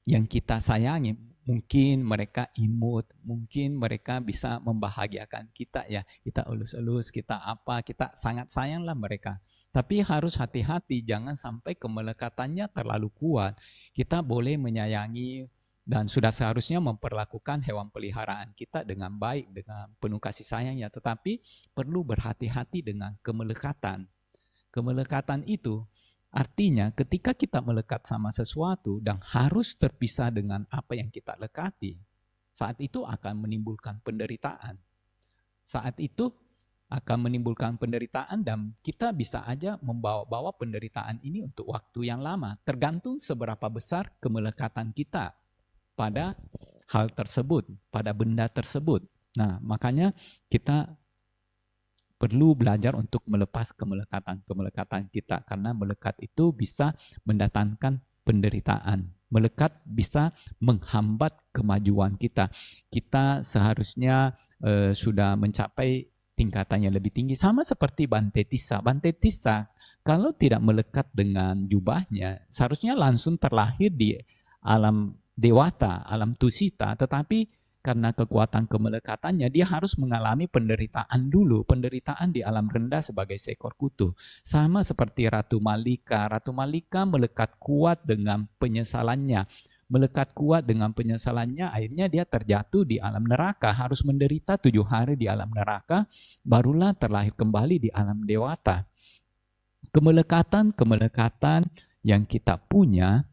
yang kita sayangi, mungkin mereka imut, mungkin mereka bisa membahagiakan kita ya. Kita elus-elus, kita apa, kita sangat sayanglah mereka. Tapi harus hati-hati, jangan sampai kemelekatannya terlalu kuat. Kita boleh menyayangi dan sudah seharusnya memperlakukan hewan peliharaan kita dengan baik, dengan penuh kasih sayang ya. Tetapi perlu berhati-hati dengan kemelekatan. Kemelekatan itu artinya ketika kita melekat sama sesuatu dan harus terpisah dengan apa yang kita lekati, saat itu akan menimbulkan penderitaan. Saat itu akan menimbulkan penderitaan dan kita bisa aja membawa penderitaan ini untuk waktu yang lama. Tergantung seberapa besar kemelekatan kita pada hal tersebut, pada benda tersebut. Nah, makanya kita perlu belajar untuk melepas kemelekatan kita, karena melekat itu bisa mendatangkan penderitaan. Melekat bisa menghambat kemajuan kita. Kita seharusnya sudah mencapai tingkatannya lebih tinggi. Sama seperti Bante Tissa. Bante Tissa kalau tidak melekat dengan jubahnya, seharusnya langsung terlahir di alam dewata, alam tusita, tetapi karena kekuatan kemelekatannya, dia harus mengalami penderitaan dulu, penderitaan di alam rendah sebagai seekor kutu. Sama seperti Ratu Malika. Ratu Malika melekat kuat dengan penyesalannya. Melekat kuat dengan penyesalannya, akhirnya dia terjatuh di alam neraka, harus menderita 7 hari di alam neraka, barulah terlahir kembali di alam dewata. Kemelekatan yang kita punya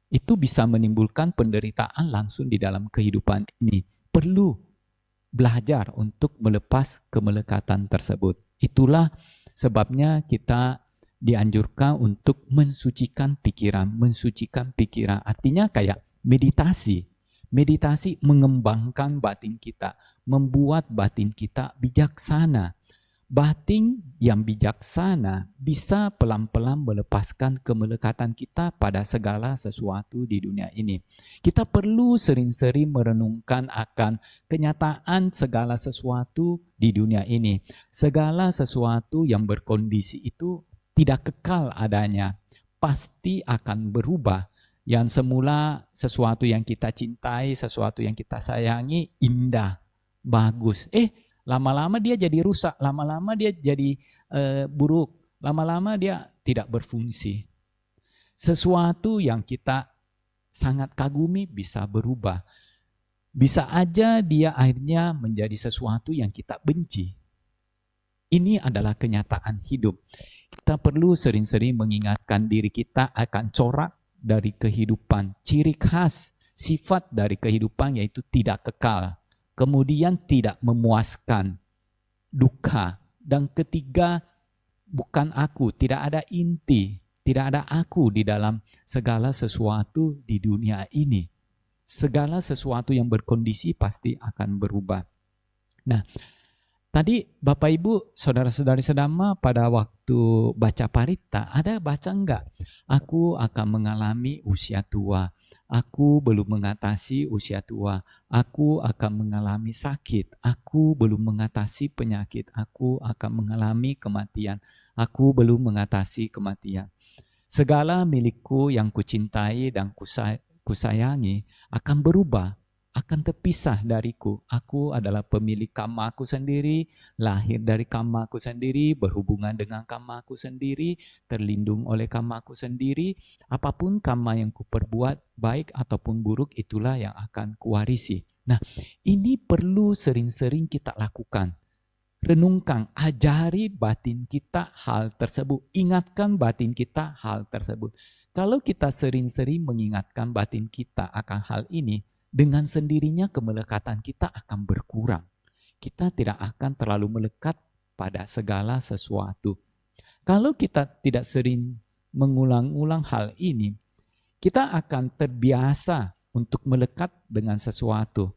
itu bisa menimbulkan penderitaan langsung di dalam kehidupan ini. Perlu belajar untuk melepas kemelekatan tersebut. Itulah sebabnya kita dianjurkan untuk mensucikan pikiran. Mensucikan pikiran artinya kayak meditasi. Meditasi mengembangkan batin kita, membuat batin kita bijaksana. Batin yang bijaksana bisa pelan-pelan melepaskan kemelekatan kita pada segala sesuatu di dunia ini. Kita perlu sering-sering merenungkan akan kenyataan segala sesuatu di dunia ini. Segala sesuatu yang berkondisi itu tidak kekal adanya, pasti akan berubah. Yang semula sesuatu yang kita cintai, sesuatu yang kita sayangi, indah, bagus. Lama-lama dia jadi rusak, lama-lama dia jadi buruk, lama-lama dia tidak berfungsi. Sesuatu yang kita sangat kagumi bisa berubah. Bisa aja dia akhirnya menjadi sesuatu yang kita benci. Ini adalah kenyataan hidup. Kita perlu sering-sering mengingatkan diri kita akan corak dari kehidupan, ciri khas, sifat dari kehidupan yaitu tidak kekal. Kemudian tidak memuaskan, duka. Dan ketiga, bukan aku, tidak ada inti, tidak ada aku di dalam segala sesuatu di dunia ini. Segala sesuatu yang berkondisi pasti akan berubah. Nah, tadi Bapak Ibu, saudara-saudari sedama pada waktu baca parita, ada baca enggak? Aku akan mengalami usia tua. Aku belum mengatasi usia tua. Aku akan mengalami sakit. Aku belum mengatasi penyakit. Aku akan mengalami kematian. Aku belum mengatasi kematian. Segala milikku yang kucintai dan kusayangi akan berubah, akan terpisah dariku. Aku adalah pemilik karma aku sendiri, lahir dari karma aku sendiri, berhubungan dengan karma aku sendiri, terlindung oleh karma aku sendiri. Apapun karma yang kuperbuat, baik ataupun buruk, itulah yang akan kuwarisi. Nah, ini perlu sering-sering kita lakukan. Renungkan, ajari batin kita hal tersebut. Ingatkan batin kita hal tersebut. Kalau kita sering-sering mengingatkan batin kita akan hal ini, dengan sendirinya kemelekatan kita akan berkurang. Kita tidak akan terlalu melekat pada segala sesuatu. Kalau kita tidak sering mengulang-ulang hal ini, kita akan terbiasa untuk melekat dengan sesuatu.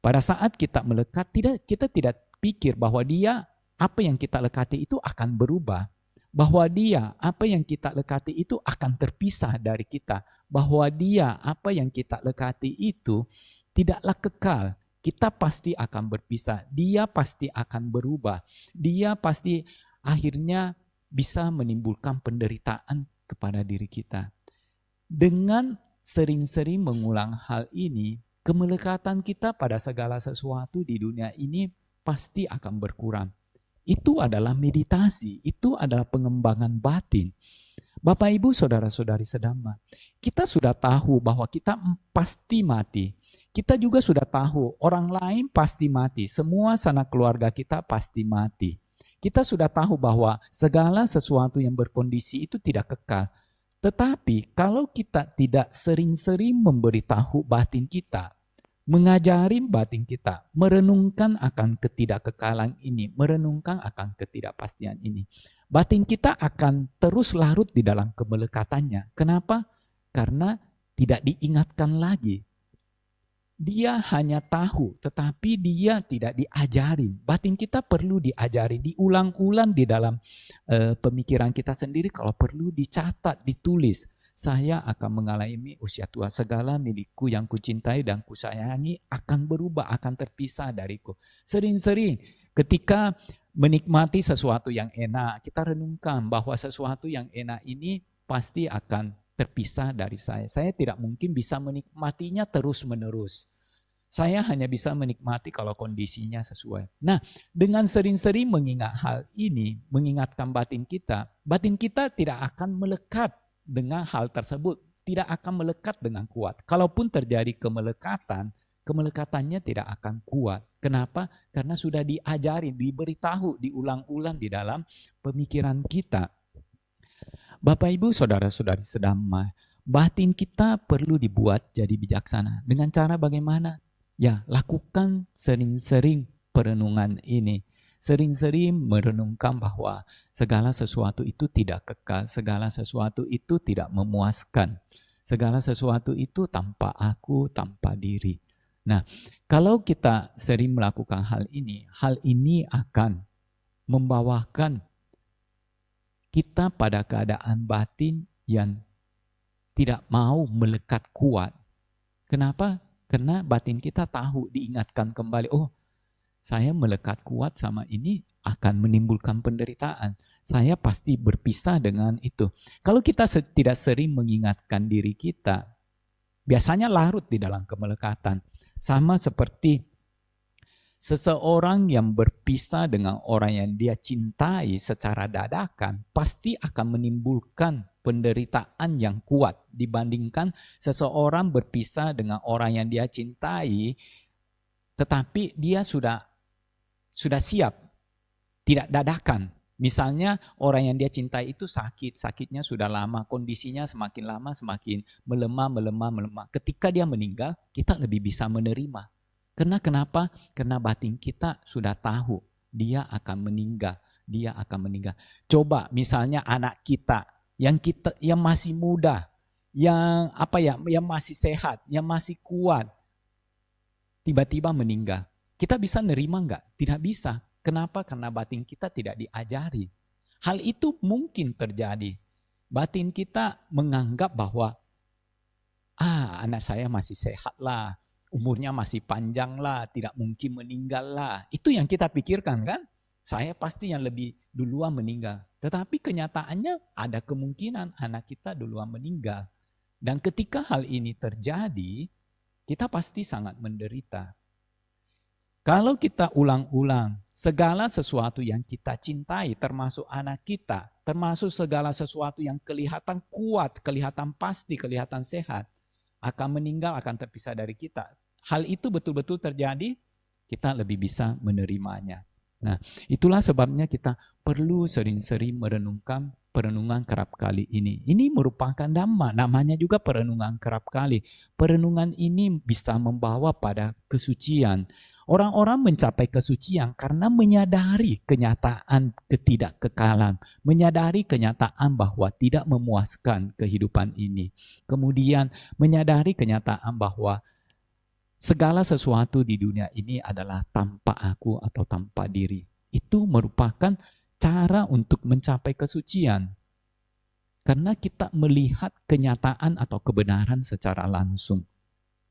Pada saat kita melekat, kita tidak pikir bahwa apa yang kita lekati itu akan berubah. Bahwa apa yang kita lekati itu akan terpisah dari kita. Bahwa apa yang kita lekati itu tidaklah kekal. Kita pasti akan berpisah. Dia pasti akan berubah. Dia pasti akhirnya bisa menimbulkan penderitaan kepada diri kita. Dengan sering-sering mengulang hal ini, kemelekatan kita pada segala sesuatu di dunia ini pasti akan berkurang. Itu adalah meditasi, itu adalah pengembangan batin. Bapak Ibu saudara-saudari sedama, kita sudah tahu bahwa kita pasti mati. Kita juga sudah tahu orang lain pasti mati, semua sanak keluarga kita pasti mati. Kita sudah tahu bahwa segala sesuatu yang berkondisi itu tidak kekal. Tetapi kalau kita tidak sering-sering memberitahu batin kita, mengajari batin kita, merenungkan akan ketidakkekalan ini, merenungkan akan ketidakpastian ini, batin kita akan terus larut di dalam kemelekatannya. Kenapa? Karena tidak diingatkan lagi. Dia hanya tahu, tetapi dia tidak diajari. Batin kita perlu diajari, diulang-ulang di dalam pemikiran kita sendiri. Kalau perlu dicatat, ditulis. Saya akan mengalami usia tua, segala milikku yang kucintai dan kusayangi akan berubah, akan terpisah dariku. Sering-sering Ketika menikmati sesuatu yang enak, kita renungkan bahwa sesuatu yang enak ini pasti akan terpisah dari saya. Saya tidak mungkin bisa menikmatinya terus-menerus. Saya hanya bisa menikmati kalau kondisinya sesuai. Nah, dengan sering-sering mengingat hal ini, mengingatkan batin kita tidak akan melekat dengan hal tersebut, tidak akan melekat dengan kuat. Kalaupun terjadi kemelekatannya tidak akan kuat. Kenapa? Karena sudah diajari, diberitahu, diulang-ulang di dalam pemikiran kita. Bapak, Ibu, saudara-saudari sedamai, batin kita perlu dibuat jadi bijaksana. Dengan cara bagaimana? Ya, lakukan sering-sering perenungan ini. Sering-sering merenungkan bahwa segala sesuatu itu tidak kekal, segala sesuatu itu tidak memuaskan. Segala sesuatu itu tanpa aku, tanpa diri. Nah, kalau kita sering melakukan hal ini akan membawakan kita pada keadaan batin yang tidak mau melekat kuat. Kenapa? Karena batin kita tahu, diingatkan kembali, oh saya melekat kuat sama ini akan menimbulkan penderitaan. Saya pasti berpisah dengan itu. Kalau kita tidak sering mengingatkan diri kita, biasanya larut di dalam kemelekatan. Sama seperti seseorang yang berpisah dengan orang yang dia cintai secara dadakan, pasti akan menimbulkan penderitaan yang kuat dibandingkan seseorang berpisah dengan orang yang dia cintai, tetapi dia sudah siap, tidak dadakan. Misalnya orang yang dia cintai itu sakitnya sudah lama, kondisinya semakin lama semakin melemah. Ketika dia meninggal, kita lebih bisa menerima. Karena kenapa? Karena batin kita sudah tahu dia akan meninggal, Coba misalnya anak kita yang masih muda, yang masih sehat, yang masih kuat, tiba-tiba meninggal. Kita bisa nerima enggak? Tidak bisa. Kenapa? Karena batin kita tidak diajari. Hal itu mungkin terjadi. Batin kita menganggap bahwa anak saya masih sehat lah, umurnya masih panjang lah, tidak mungkin meninggal lah. Itu yang kita pikirkan kan? Saya pasti yang lebih duluan meninggal. Tetapi kenyataannya ada kemungkinan anak kita duluan meninggal. Dan ketika hal ini terjadi, kita pasti sangat menderita. Kalau kita ulang-ulang segala sesuatu yang kita cintai, termasuk anak kita, termasuk segala sesuatu yang kelihatan kuat, kelihatan pasti, kelihatan sehat, akan meninggal, akan terpisah dari kita. Hal itu betul-betul terjadi, kita lebih bisa menerimanya. Nah, itulah sebabnya kita perlu sering-sering merenungkan perenungan kerap kali ini. Ini merupakan dhamma, namanya juga perenungan kerap kali. Perenungan ini bisa membawa pada kesucian. Orang-orang mencapai kesucian karena menyadari kenyataan ketidakkekalan, menyadari kenyataan bahwa tidak memuaskan kehidupan ini. Kemudian menyadari kenyataan bahwa segala sesuatu di dunia ini adalah tanpa aku atau tanpa diri. Itu merupakan cara untuk mencapai kesucian. Karena kita melihat kenyataan atau kebenaran secara langsung.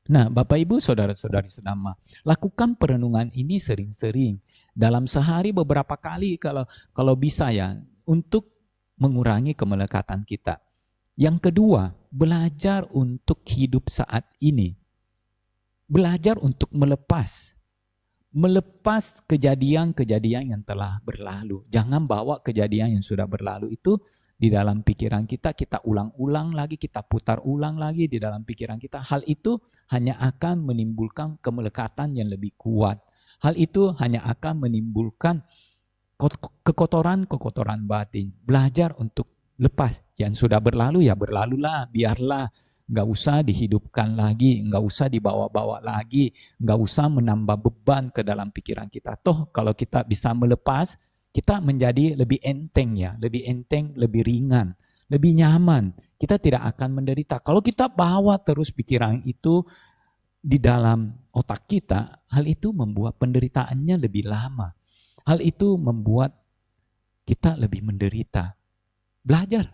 Nah, Bapak Ibu, saudara-saudari sedama, lakukan perenungan ini sering-sering. Dalam sehari beberapa kali kalau bisa ya, untuk mengurangi kemelekatan kita. Yang kedua, belajar untuk hidup saat ini. Belajar untuk melepas kejadian-kejadian yang telah berlalu. Jangan bawa kejadian yang sudah berlalu itu di dalam pikiran kita ulang-ulang lagi, kita putar ulang lagi di dalam pikiran kita. Hal itu hanya akan menimbulkan kemelekatan yang lebih kuat. Hal itu hanya akan menimbulkan kekotoran batin. Belajar untuk lepas. Yang sudah berlalu ya berlalulah, biarlah. Nggak usah dihidupkan lagi, nggak usah dibawa-bawa lagi, nggak usah menambah beban ke dalam pikiran kita. Toh kalau kita bisa melepas, kita menjadi lebih enteng ya, lebih enteng, lebih ringan, lebih nyaman. Kita tidak akan menderita. Kalau kita bawa terus pikiran itu di dalam otak kita, hal itu membuat penderitaannya lebih lama. Hal itu membuat kita lebih menderita. Belajar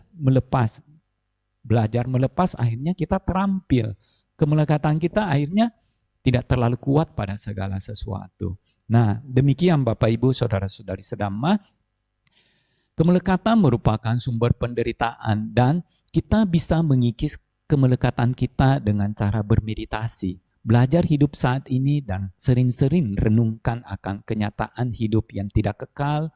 melepas akhirnya kita terampil. Kemelekatan kita akhirnya tidak terlalu kuat pada segala sesuatu. Nah, demikian Bapak Ibu Saudara-saudari sedama, kemelekatan merupakan sumber penderitaan dan kita bisa mengikis kemelekatan kita dengan cara bermeditasi, belajar hidup saat ini dan sering-sering renungkan akan kenyataan hidup yang tidak kekal,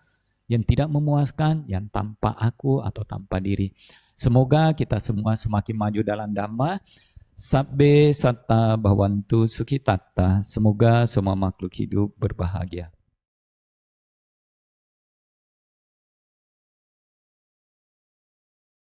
yang tidak memuaskan, yang tanpa aku atau tanpa diri. Semoga kita semua semakin maju dalam Dhamma. Sabbe satta bhavantu sukhitatta. Semoga semua makhluk hidup berbahagia.